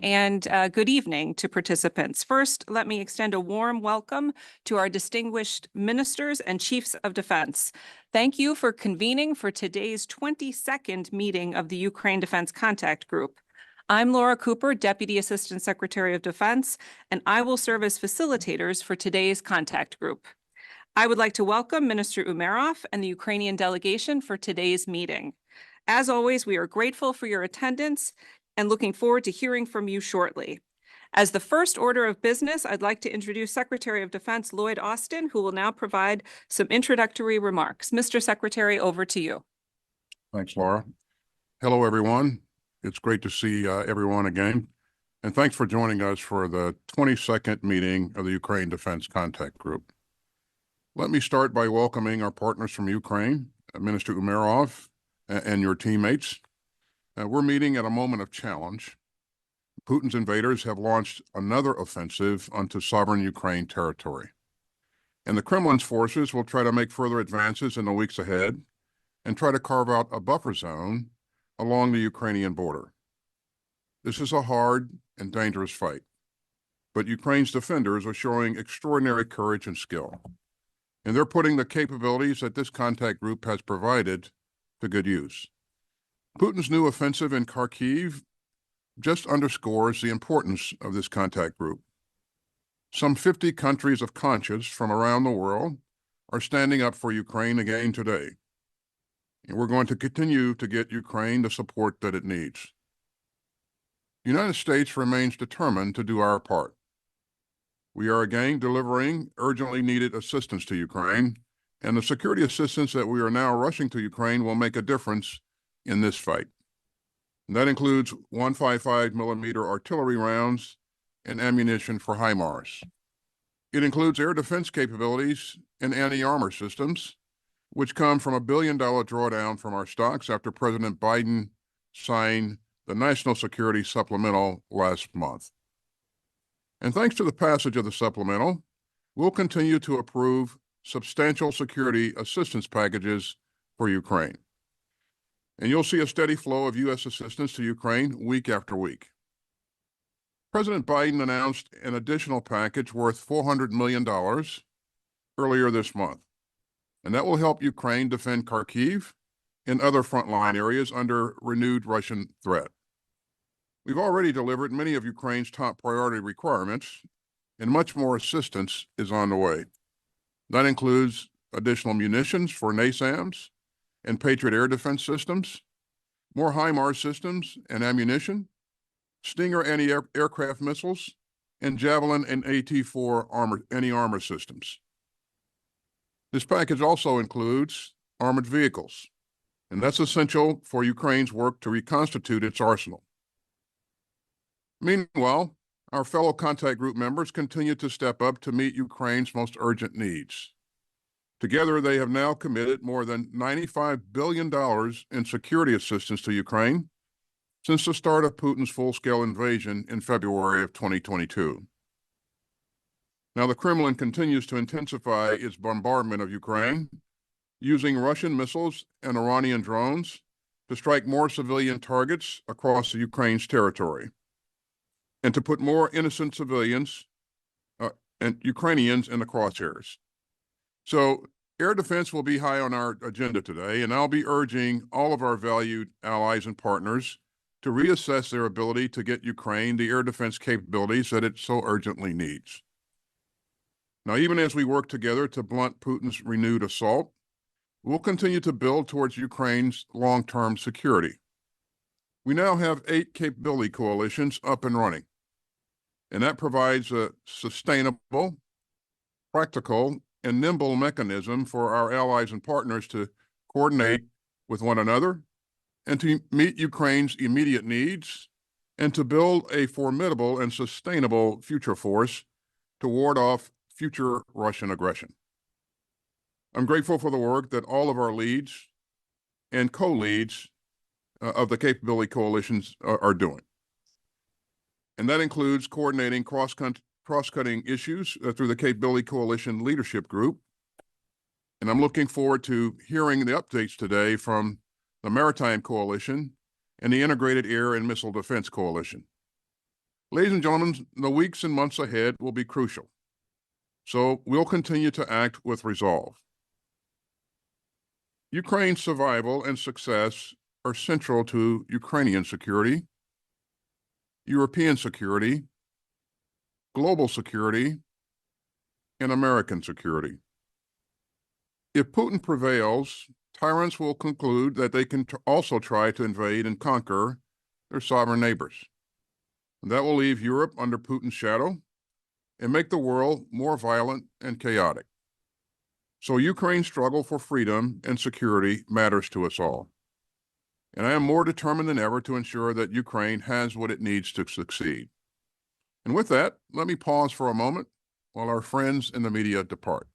and good evening to participants. First, let me extend a warm welcome to our distinguished ministers and chiefs of defense. Thank you for convening for today's 22nd meeting of the Ukraine Defense Contact Group. I'm Laura Cooper, Deputy Assistant Secretary of Defense, and I will serve as facilitators for today's contact group. I would like to welcome Minister Umerov and the Ukrainian delegation for today's meeting. As always, we are grateful for your attendance and looking forward to hearing from you shortly. As the first order of business, I'd like to introduce Secretary of Defense Lloyd Austin, who will now provide some introductory remarks. Mr. Secretary, over to you. Thanks, Laura. Hello, everyone. It's great to see everyone again. And thanks for joining us for the 22nd meeting of the Ukraine Defense Contact Group. Let me start by welcoming our partners from Ukraine, Minister Umerov and your teammates. We're meeting at a moment of challenge. Putin's invaders have launched another offensive onto sovereign Ukraine territory. And the Kremlin's forces will try to make further advances in the weeks ahead and try to carve out a buffer zone along the Ukrainian border. This is a hard and dangerous fight, but Ukraine's defenders are showing extraordinary courage and skill, and they're putting the capabilities that this contact group has provided to good use. Putin's new offensive in Kharkiv just underscores the importance of this contact group. Some 50 countries of conscience from around the world are standing up for Ukraine again today. And we're going to continue to get Ukraine the support that it needs. The United States remains determined to do our part. We are again delivering urgently needed assistance to Ukraine, and the security assistance that we are now rushing to Ukraine will make a difference in this fight. And that includes 155 millimeter artillery rounds and ammunition for HIMARS. It includes air defense capabilities and anti-armor systems, which come from $1 billion drawdown from our stocks after President Biden signed the National Security Supplemental last month. And thanks to the passage of the supplemental, we'll continue to approve substantial security assistance packages for Ukraine. And you'll see a steady flow of U.S. assistance to Ukraine week after week. President Biden announced an additional package worth $400 million earlier this month. And that will help Ukraine defend Kharkiv and other frontline areas under renewed Russian threat. We've already delivered many of Ukraine's top priority requirements, and much more assistance is on the way. That includes additional munitions for NASAMS and Patriot air defense systems, more HIMARS systems and ammunition, Stinger anti-aircraft missiles, and Javelin and AT-4 anti-armor systems. This package also includes armored vehicles, and that's essential for Ukraine's work to reconstitute its arsenal. Meanwhile, our fellow contact group members continue to step up to meet Ukraine's most urgent needs. Together, they have now committed more than $95 billion in security assistance to Ukraine since the start of Putin's full-scale invasion in February of 2022. Now, the Kremlin continues to intensify its bombardment of Ukraine, using Russian missiles and Iranian drones to strike more civilian targets across Ukraine's territory, and to put more innocent civilians and Ukrainians in the crosshairs. So air defense will be high on our agenda today, and I'll be urging all of our valued allies and partners to reassess their ability to get Ukraine the air defense capabilities that it so urgently needs. Now, even as we work together to blunt Putin's renewed assault, we'll continue to build towards Ukraine's long-term security. We now have 8 capability coalitions up and running, and that provides a sustainable, practical, and nimble mechanism for our allies and partners to coordinate with one another and to meet Ukraine's immediate needs and to build a formidable and sustainable future force to ward off future Russian aggression. I'm grateful for the work that all of our leads and co-leads of the capability coalitions are doing. And that includes coordinating cross-cutting issues through the Capability Coalition Leadership Group. And I'm looking forward to hearing the updates today from the Maritime Coalition and the Integrated Air and Missile Defense Coalition. Ladies and gentlemen, the weeks and months ahead will be crucial. So we'll continue to act with resolve. Ukraine's survival and success are central to Ukrainian security, European security, global security, and American security. If Putin prevails, tyrants will conclude that they can also try to invade and conquer their sovereign neighbors. And that will leave Europe under Putin's shadow and make the world more violent and chaotic. So Ukraine's struggle for freedom and security matters to us all. And I am more determined than ever to ensure that Ukraine has what it needs to succeed. And with that, let me pause for a moment while our friends in the media depart.